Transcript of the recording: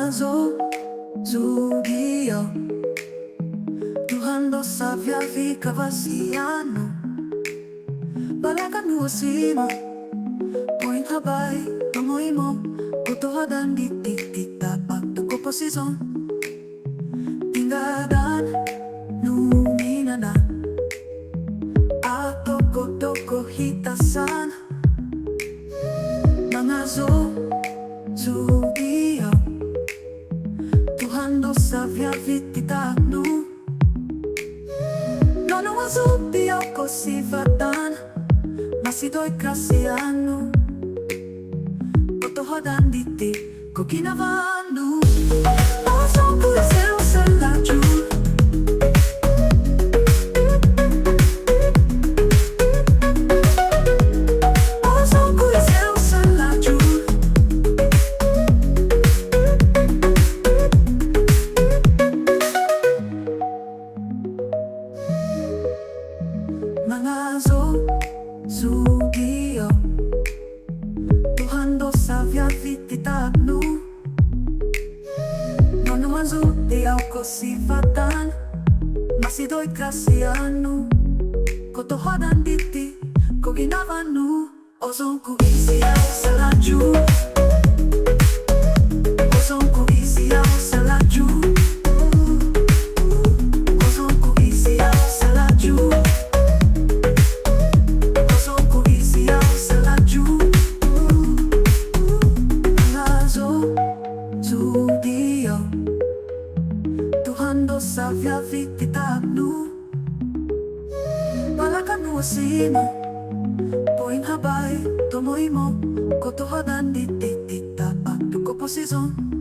Mga zugio Tuhan dosa vya vikavasiano Balakan nuasimo Poin habay Pamoy mo Kutuhadan di titita Pagtuko posisyon Tinggadan Numinana Ato kotoko hitasan Mga zugio Tuhan dosa vya vititano Nono wazubio kosivatan Masidoy krasiano Kotohodan diti Kokinavanu Ozon ku Iziau selaju Ozon ku Iziau selaju Mga zugio Tuhan dosa vya vititano Nono wazubio kosivatan Masidoy krasiano Kotohodan diti Koginavanu Ozon ku Iziau selaju Ozon ku Iziau selaju Ozon ku Iziau selaju Ozon ku Iziau selaju Mga zugio Tuhan dosa vya vititano Balakan nuasimo Poin habay Tumoy mo Kotohodan di titita Pagtuko posisyon